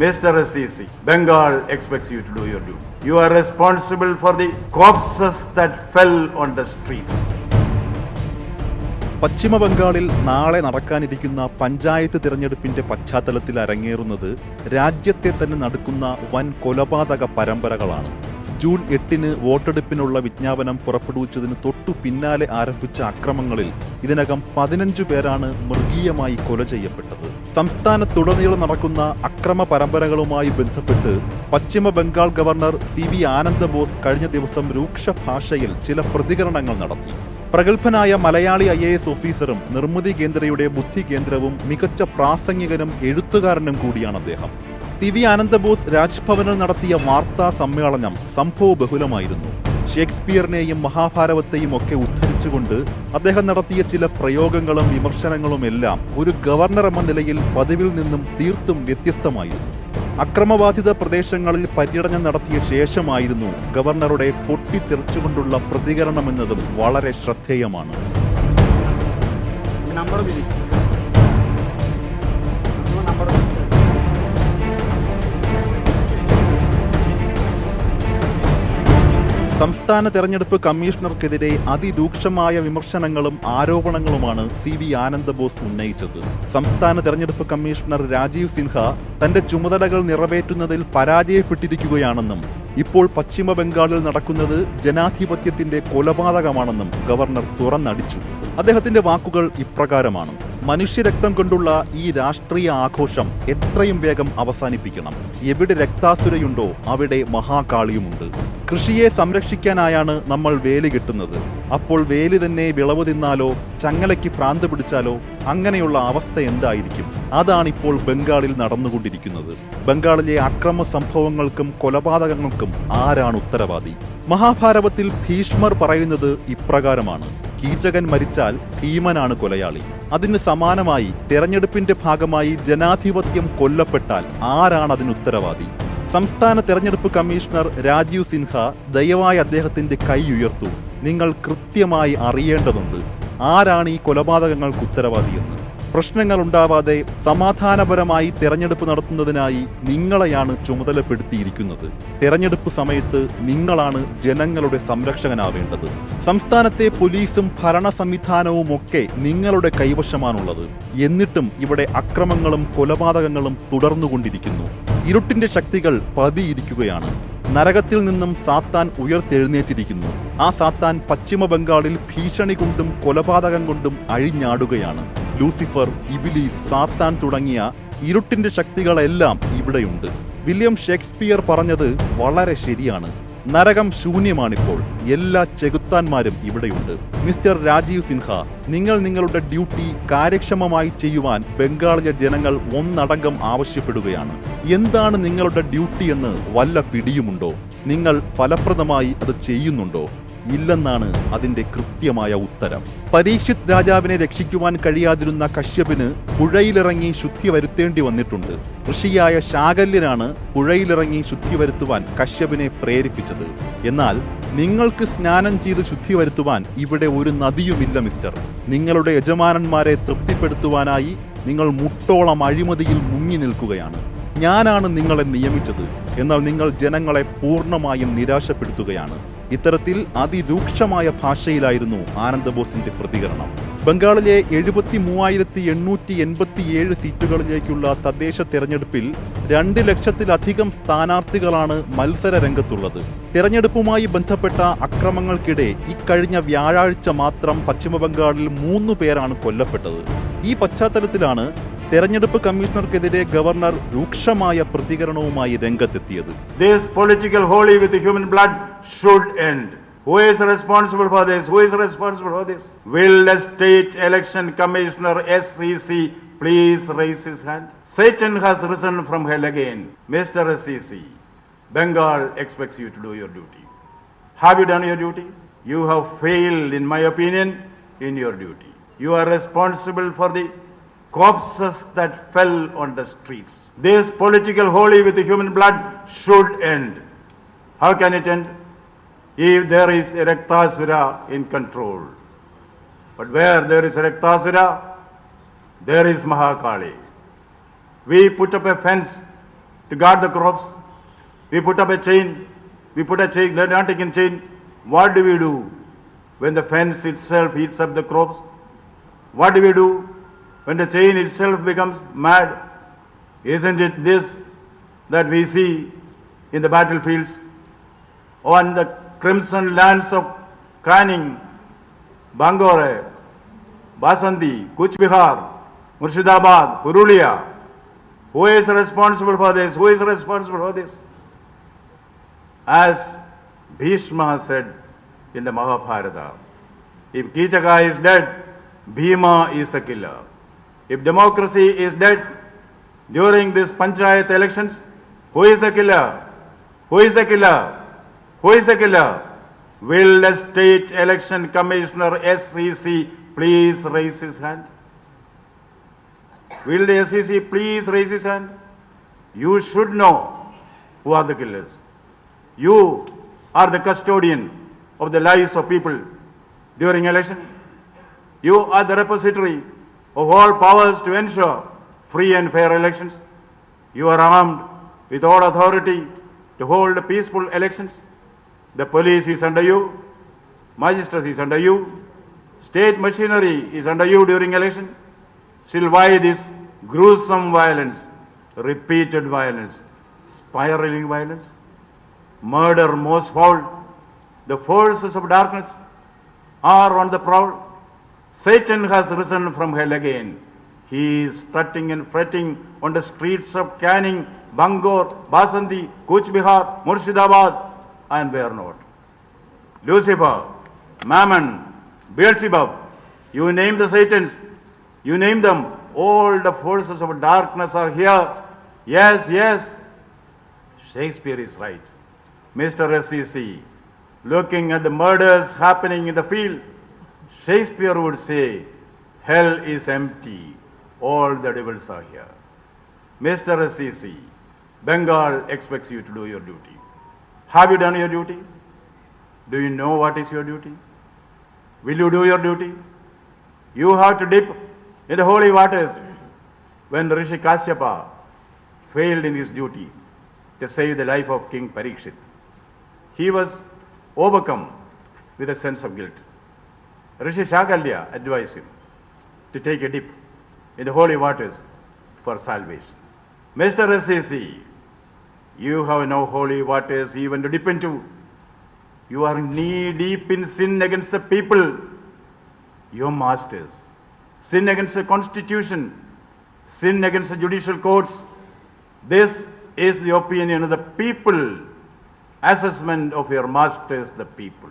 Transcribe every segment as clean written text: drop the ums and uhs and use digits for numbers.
Mr. SEC, Bengal expects you to do your duty. You are responsible for the corpses that fell on the streets. പശ്ചിമ ബംഗാളിൽ നാളെ നടക്കാനിരിക്കുന്ന പഞ്ചായത്ത് തിരഞ്ഞെടുപ്പിന്റെ പശ്ചാത്തലത്തിൽ അരങ്ങേറുന്നത് രാജ്യത്തെ തന്നെ നടുക്കുന്ന വൻ കൊലപാതക പരമ്പരകളാണ്. ജൂൺ 8 വോട്ടെടുപ്പിനുള്ള വിജ്ഞാപനം പുറപ്പെടുവിച്ചതിന് തൊട്ടു പിന്നാലെ ആരംഭിച്ച അക്രമങ്ങളിൽ ഇതിനകം 15 പേരാണ് മൃഗീയമായി കൊല ചെയ്യപ്പെട്ടത്. സംസ്ഥാനത്തുടനീളം നടക്കുന്ന അക്രമ പരമ്പരകളുമായി ബന്ധപ്പെട്ട് പശ്ചിമ Bengal governor CV Anand boss കഴിഞ്ഞ ദിവസം രൂക്ഷ ഭാഷയിൽ ചില പ്രതികരണങ്ങൾ നടത്തി. പ്രഗത്ഭനായ മലയാളി IAS ഓഫീസറും നിർമ്മിതി കേന്ദ്രയുടെ ബുദ്ധി കേന്ദ്രവും മികച്ച പ്രാസംഗികനും എഴുത്തുകാരനും കൂടിയാണ് അദ്ദേഹം. CV ആനന്ദ് ബോസ് രാജ്ഭവനിൽ നടത്തിയ വാർത്താ സമ്മേളനം സംഭവബഹുലമായിരുന്നു. ഷേക്സ്പിയറിനെയും മഹാഭാരതത്തെയും ഒക്കെ ഉദ്ധരിച്ചുകൊണ്ട് അദ്ദേഹം നടത്തിയ ചില പ്രയോഗങ്ങളും വിമർശനങ്ങളുമെല്ലാം ഒരു ഗവർണർ എന്ന നിലയിൽ പതിവിൽ നിന്നും തീർത്തും വ്യത്യസ്തമായിരുന്നു. അക്രമബാധിത പ്രദേശങ്ങളിൽ പര്യടനം നടത്തിയ ശേഷമായിരുന്നു ഗവർണറുടെ പൊട്ടിത്തെറിച്ചുകൊണ്ടുള്ള പ്രതികരണമെന്നതും വളരെ ശ്രദ്ധേയമാണ്. സംസ്ഥാന തെരഞ്ഞെടുപ്പ് കമ്മീഷണർക്കെതിരെ അതിരൂക്ഷമായ വിമർശനങ്ങളും ആരോപണങ്ങളുമാണ് CV ആനന്ദ് ബോസ് ഉന്നയിച്ചത്. സംസ്ഥാന തെരഞ്ഞെടുപ്പ് കമ്മീഷണർ രാജീവ് സിൻഹ തന്റെ ചുമതലകൾ നിറവേറ്റുന്നതിൽ പരാജയപ്പെട്ടിരിക്കുകയാണെന്നും ഇപ്പോൾ പശ്ചിമ ബംഗാളിൽ നടക്കുന്നത് ജനാധിപത്യത്തിന്റെ കൊലപാതകമാണെന്നും ഗവർണർ തുറന്നടിച്ചു. അദ്ദേഹത്തിന്റെ വാക്കുകൾ ഇപ്രകാരമാണ്: മനുഷ്യരക്തം കൊണ്ടുള്ള ഈ രാഷ്ട്രീയ ആഘോഷം എത്രയും വേഗം അവസാനിപ്പിക്കണം. എവിടെ രക്താസുരയുണ്ടോ അവിടെ മഹാകാളിയുമുണ്ട്. കൃഷിയെ സംരക്ഷിക്കാനായാണ് നമ്മൾ വേലി കെട്ടുന്നത്. അപ്പോൾ വേലി തന്നെ വിളവ് തിന്നാലോ ചങ്ങലയ്ക്ക് ഭ്രാന്ത് പിടിച്ചാലോ അങ്ങനെയുള്ള അവസ്ഥ എന്തായിരിക്കും? അതാണിപ്പോൾ ബംഗാളിൽ നടന്നുകൊണ്ടിരിക്കുന്നത്. ബംഗാളിലെ അക്രമ സംഭവങ്ങൾക്കും കൊലപാതകങ്ങൾക്കും ആരാണ് ഉത്തരവാദി? മഹാഭാരതത്തിൽ ഭീഷ്മർ പറയുന്നത് ഇപ്രകാരമാണ്: കീചകൻ മരിച്ചാൽ ഭീമനാണ് കൊലയാളി. അതിന് സമാനമായി തെരഞ്ഞെടുപ്പിന്റെ ഭാഗമായി ജനാധിപത്യം കൊല്ലപ്പെട്ടാൽ ആരാണ് അതിന് ഉത്തരവാദി? സംസ്ഥാന തെരഞ്ഞെടുപ്പ് കമ്മീഷണർ രാജീവ് സിൻഹ ദയവായി അദ്ദേഹത്തിന്റെ കൈ ഉയർത്തൂ. നിങ്ങൾ കൃത്യമായി അറിയേണ്ടതുണ്ട് ആരാണ് ഈ കൊലപാതകങ്ങൾക്ക് ഉത്തരവാദിയെന്ന്. പ്രശ്നങ്ങൾ ഉണ്ടാവാതെ സമാധാനപരമായി തെരഞ്ഞെടുപ്പ് നടത്തുന്നതിനായി നിങ്ങളെയാണ് ചുമതലപ്പെടുത്തിയിരിക്കുന്നത്. തെരഞ്ഞെടുപ്പ് സമയത്ത് നിങ്ങളാണ് ജനങ്ങളുടെ സംരക്ഷകനാവേണ്ടത്. സംസ്ഥാനത്തെ പോലീസും ഭരണ സംവിധാനവും ഒക്കെ നിങ്ങളുടെ കൈവശമാണുള്ളത്. എന്നിട്ടും ഇവിടെ അക്രമങ്ങളും കൊലപാതകങ്ങളും തുടർന്നുകൊണ്ടിരിക്കുന്നു. ഇരുട്ടിന്റെ ശക്തികൾ പതിയിരിക്കുകയാണ്. നരകത്തിൽ നിന്നും സാത്താൻ ഉയർത്തെഴുന്നേറ്റിരിക്കുന്നു. ആ സാത്താൻ പശ്ചിമ ബംഗാളിൽ ഭീഷണി കൊണ്ടും കൊലപാതകം കൊണ്ടും അഴിഞ്ഞാടുകയാണ്. ലൂസിഫർ, ഇബിലീസ്, സാത്താൻ തുടങ്ങിയ ഇരുട്ടിന്റെ ശക്തികളെല്ലാം ഇവിടെയുണ്ട്. വില്യം ഷേക്സ്പിയർ പറഞ്ഞത് വളരെ ശരിയാണ്. നരകം ശൂന്യമാണിപ്പോൾ. എല്ലാ ചെകുത്താന്മാരും ഇവിടെയുണ്ട്. മിസ്റ്റർ രാജീവ് സിൻഹ, നിങ്ങൾ നിങ്ങളുടെ ഡ്യൂട്ടി കാര്യക്ഷമമായി ചെയ്യുവാൻ ബംഗാളിലെ ജനങ്ങൾ ഒന്നടങ്കം ആവശ്യപ്പെടുകയാണ്. എന്താണ് നിങ്ങളുടെ ഡ്യൂട്ടി എന്ന് വല്ല പിടിയുമുണ്ടോ? നിങ്ങൾ ഫലപ്രദമായി അത് ചെയ്യുന്നുണ്ടോ? ഇല്ലെന്നാണ് അതിന്റെ കൃത്യമായ ഉത്തരം. പരീക്ഷിത് രാജാവിനെ രക്ഷിക്കുവാൻ കഴിയാതിരുന്ന കശ്യപിന് പുഴയിലിറങ്ങി ശുദ്ധി വരുത്തേണ്ടി വന്നിട്ടുണ്ട്. ഋഷിയായ ശാകല്യനാണ് പുഴയിലിറങ്ങി ശുദ്ധി വരുത്തുവാൻ കശ്യപിനെ പ്രേരിപ്പിച്ചത്. എന്നാൽ നിങ്ങൾക്ക് സ്നാനം ചെയ്ത് ശുദ്ധി വരുത്തുവാൻ ഇവിടെ ഒരു നദിയുമില്ല മിസ്റ്റർ. നിങ്ങളുടെ യജമാനന്മാരെ തൃപ്തിപ്പെടുത്തുവാനായി നിങ്ങൾ മുട്ടോളം അഴിമതിയിൽ മുങ്ങി നിൽക്കുകയാണ്. ഞാനാണ് നിങ്ങളെ നിയമിച്ചത്, എന്നാൽ നിങ്ങൾ ജനങ്ങളെ പൂർണ്ണമായും നിരാശപ്പെടുത്തുകയാണ്. ഇത്തരത്തിൽ അതിരൂക്ഷമായ ഭാഷയിലായിരുന്നു ആനന്ദ് ബോസിന്റെ പ്രതികരണം. ബംഗാളിലെ 73,887 സീറ്റുകളിലേക്കുള്ള തദ്ദേശ തെരഞ്ഞെടുപ്പിൽ 2 ലക്ഷത്തിലധികം സ്ഥാനാർത്ഥികളാണ് മത്സര രംഗത്തുള്ളത്. തെരഞ്ഞെടുപ്പുമായി ബന്ധപ്പെട്ട അക്രമങ്ങൾക്കിടെ ഇക്കഴിഞ്ഞ വ്യാഴാഴ്ച മാത്രം പശ്ചിമബംഗാളിൽ 3 പേരാണ് കൊല്ലപ്പെട്ടത്. ഈ പശ്ചാത്തലത്തിലാണ് തെരഞ്ഞെടുപ്പ് കമ്മീഷണർക്കെതിരെ ഗവർണർ രൂക്ഷമായ പ്രതികരണവുമായി രംഗത്തെത്തിയത്. This political holy with the human blood should end. Who is responsible for this? Who is responsible for this? Will the state election commissioner SEC please raise his hand? Satan has risen from hell again. Mr. SEC, Bengal expects you to do your duty. Have you done your duty? You have failed, in my opinion, in your duty. You are responsible for the corpses that fell on the streets. This political holy with the human blood should end. How can it end? If there is a Raktasura in control. But where there is a Raktasura, there is Mahakali. We put up a fence to guard the crops. We put up a chain, we put a chain, not taking chain. What do we do when the fence itself eats up the crops? What do we do when the chain itself becomes mad? Isn't it this that we see in the battlefields, on the crimson lands of Canning, Bangore, Basanti, Kuch Bihar, Murshidabad, Purulia? Who is responsible for this? Who is responsible for this? As Bhishma said in the Mahabharata, if Kichaka is dead, Bhima is the killer. If democracy is dead during these Panchayat elections, who is the killer? Who is the killer? Who is the killer? Will the State Election Commissioner SEC please raise his hand? Will the SEC please raise his hand? You should know who are the killers. You are the custodian of the lives of people during election. You are the repository of all powers to ensure free and fair elections. You are armed with all authority to hold peaceful elections. The police is under you, magistracy is under you, state machinery is under you during election. Still, why this gruesome violence, repeated violence, spiraling violence, murder most foul? The forces of darkness are on the prowl. Satan has risen from hell again. He is strutting and fretting on the streets of Canning, Bangor, Basanti, Kuch Bihar, Murshidabad, and where not. Lucifer, Mammon, Beelzebub, you name the Satans, you name them, all the forces of darkness are here. Yes, yes, Shakespeare is right. Mr. SEC, looking at the murders happening in the field, Shakespeare would say, hell is empty, all the devils are here. Mr. SEC, Bengal expects you to do your duty. Have you done your duty? Do you know what is your duty? Will you do your duty? You have to dip in the holy waters. When Rishi Kashyapa failed in his duty to save the life of King Parikshit, he was overcome with a sense of guilt. Rishi Shakalya advised him to take a dip in the holy waters for salvation. Mr. SEC, you have no holy waters even to dip into. You are knee deep in sin against the people, your masters. Sin against the constitution, sin against the judicial courts. This is the opinion of the people, assessment of your masters, the people.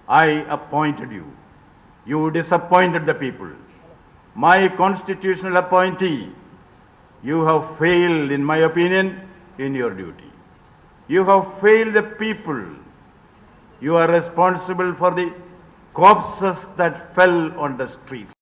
I appointed you. You disappointed the people. My constitutional appointee, you have failed, in my opinion, in your duty. You have failed the people. You are responsible for the corpses that fell on the streets.